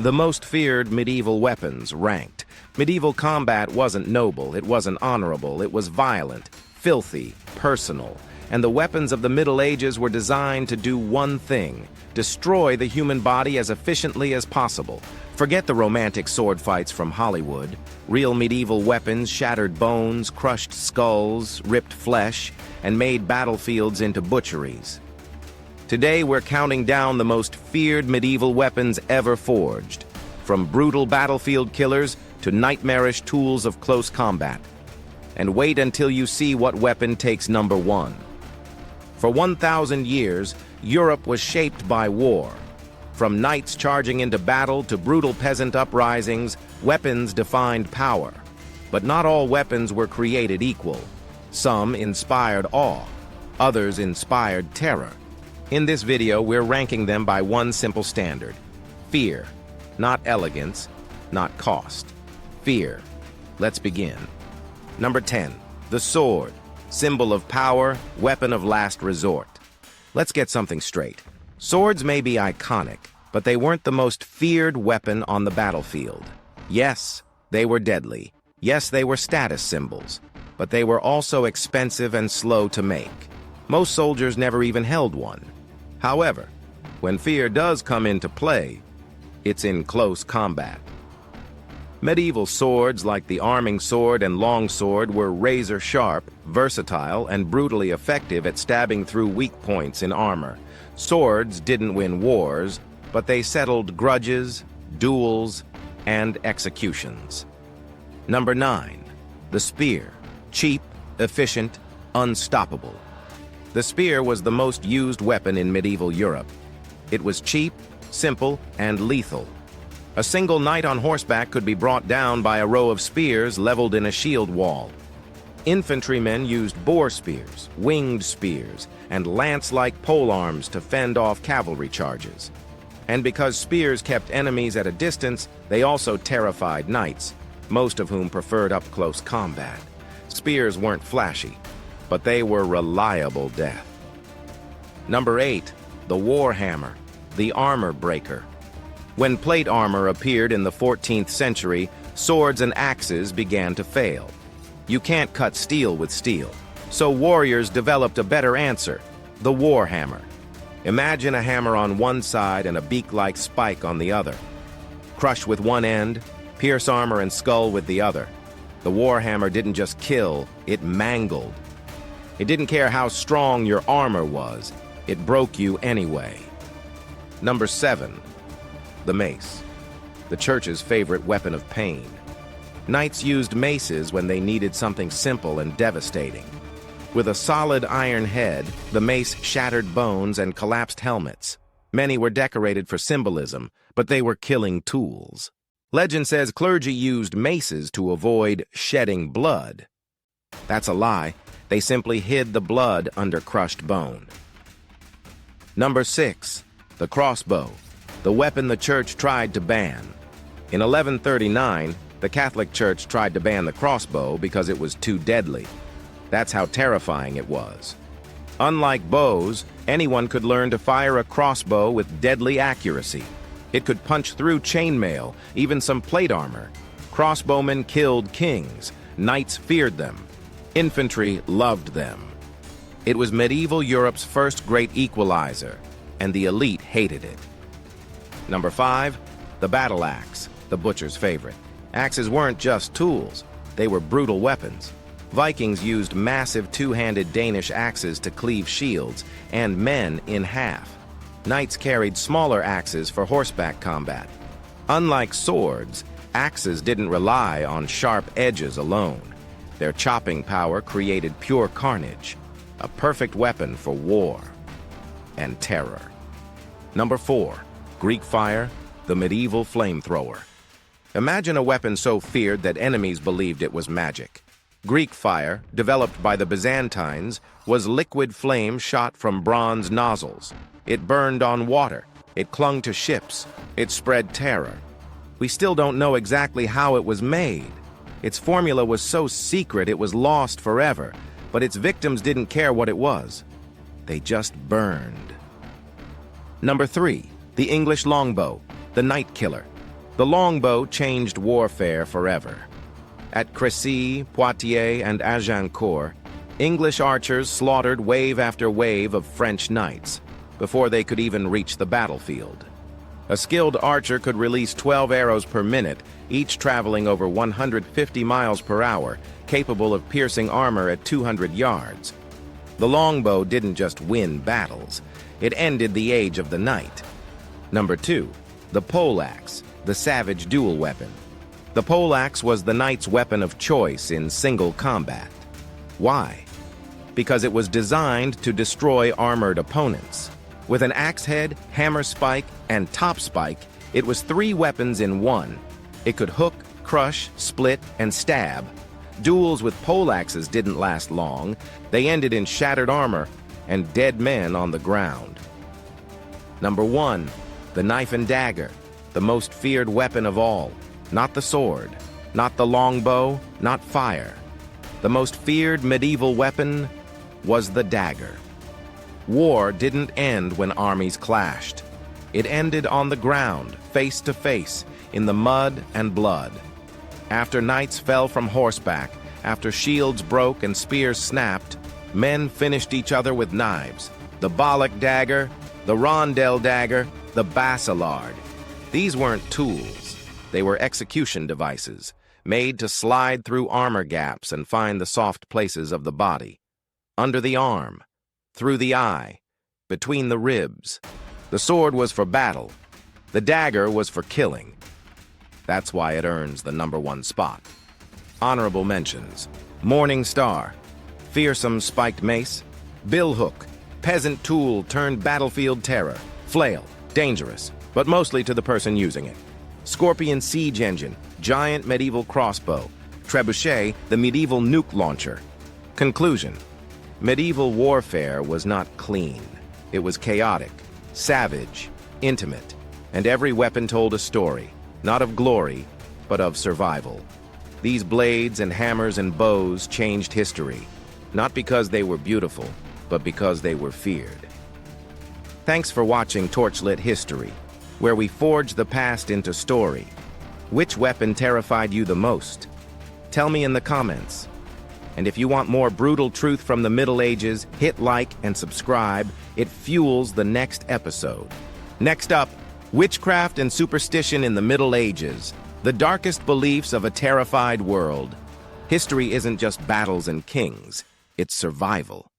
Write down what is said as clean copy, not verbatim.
The most feared medieval weapons ranked. Medieval combat wasn't noble, it wasn't honorable, it was violent, filthy, personal. And the weapons of the Middle Ages were designed to do one thing: destroy the human body as efficiently as possible. Forget the romantic sword fights from Hollywood. Real medieval weapons shattered bones, crushed skulls, ripped flesh, and made battlefields into butcheries. Today, we're counting down the most feared medieval weapons ever forged, from brutal battlefield killers to nightmarish tools of close combat. And wait until you see what weapon takes number one. For 1,000 years, Europe was shaped by war. From knights charging into battle to brutal peasant uprisings, weapons defined power. But not all weapons were created equal. Some inspired awe, others inspired terror. In this video, we're ranking them by one simple standard: fear. Not elegance, not cost. Fear. Let's begin. Number 10, the sword. Symbol of power, weapon of last resort. Let's get something straight. Swords may be iconic, but they weren't the most feared weapon on the battlefield. Yes, they were deadly. Yes, they were status symbols. But they were also expensive and slow to make. Most soldiers never even held one. However, when fear does come into play, it's in close combat. Medieval swords like the arming sword and longsword were razor-sharp, versatile, and brutally effective at stabbing through weak points in armor. Swords didn't win wars, but they settled grudges, duels, and executions. Number 9, the spear. Cheap, efficient, unstoppable. The spear was the most used weapon in medieval Europe. It was cheap, simple, and lethal. A single knight on horseback could be brought down by a row of spears leveled in a shield wall. Infantrymen used boar spears, winged spears, and lance-like polearms to fend off cavalry charges. And because spears kept enemies at a distance, they also terrified knights, most of whom preferred up-close combat. Spears weren't flashy, but they were reliable death. Number 8, the warhammer, the armor breaker. When plate armor appeared in the 14th century, swords and axes began to fail. You can't cut steel with steel, so warriors developed a better answer: the warhammer. Imagine a hammer on one side and a beak-like spike on the other. Crush with one end, pierce armor and skull with the other. The warhammer didn't just kill, it mangled. It didn't care how strong your armor was, it broke you anyway. Number 7, the mace, the church's favorite weapon of pain. Knights used maces when they needed something simple and devastating. With a solid iron head, the mace shattered bones and collapsed helmets. Many were decorated for symbolism, but they were killing tools. Legend says clergy used maces to avoid shedding blood. That's a lie. They simply hid the blood under crushed bone. Number 6, the crossbow, the weapon the church tried to ban. In 1139, the Catholic Church tried to ban the crossbow because it was too deadly. That's how terrifying it was. Unlike bows, anyone could learn to fire a crossbow with deadly accuracy. It could punch through chainmail, even some plate armor. Crossbowmen killed kings. Knights feared them. Infantry loved them. It was medieval Europe's first great equalizer, and the elite hated it. Number 5, the battle axe, the butcher's favorite. Axes weren't just tools, they were brutal weapons. Vikings used massive two-handed Danish axes to cleave shields and men in half. Knights carried smaller axes for horseback combat. Unlike swords, axes didn't rely on sharp edges alone. Their chopping power created pure carnage, a perfect weapon for war and terror. Number 4, Greek fire, the medieval flamethrower. Imagine a weapon so feared that enemies believed it was magic. Greek fire, developed by the Byzantines, was liquid flame shot from bronze nozzles. It burned on water. It clung to ships. It spread terror. We still don't know exactly how it was made. Its formula was so secret it was lost forever, but its victims didn't care what it was. They just burned. Number 3, the English longbow, the night killer. The longbow changed warfare forever. At Crécy, Poitiers, and Agincourt, English archers slaughtered wave after wave of French knights before they could even reach the battlefield. A skilled archer could release 12 arrows per minute, each traveling over 150 miles per hour, capable of piercing armor at 200 yards. The longbow didn't just win battles, it ended the age of the knight. Number 2, the poleaxe, the savage dual weapon. The poleaxe was the knight's weapon of choice in single combat. Why? Because it was designed to destroy armored opponents. With an axe head, hammer spike, and top spike, it was 3 weapons in one. It could hook, crush, split, and stab. Duels with poleaxes didn't last long. They ended in shattered armor and dead men on the ground. Number 1, the knife and dagger, the most feared weapon of all. Not the sword, not the longbow, not fire. The most feared medieval weapon was the dagger. War didn't end when armies clashed. It ended on the ground, face to face, in the mud and blood. After knights fell from horseback, after shields broke and spears snapped, men finished each other with knives. The Balak dagger, the Rondel dagger, the Basilard. These weren't tools. They were execution devices, made to slide through armor gaps and find the soft places of the body. Under the arm, through the eye, between the ribs. The sword was for battle. The dagger was for killing. That's why it earns the number 1 spot. Honorable mentions: Morning Star, fearsome spiked mace; billhook, peasant tool turned battlefield terror; flail, dangerous, but mostly to the person using it; scorpion siege engine, giant medieval crossbow; trebuchet, the medieval nuke launcher. Conclusion: medieval warfare was not clean. It was chaotic, savage, intimate, and every weapon told a story, not of glory, but of survival. These blades and hammers and bows changed history, not because they were beautiful, but because they were feared. Thanks for watching TorchLit History, where we forge the past into story. Which weapon terrified you the most? Tell me in the comments. And if you want more brutal truth from the Middle Ages, hit like and subscribe. It fuels the next episode. Next up, Witchcraft and Superstition in the Middle Ages, the darkest beliefs of a terrified world. History isn't just battles and kings, it's survival.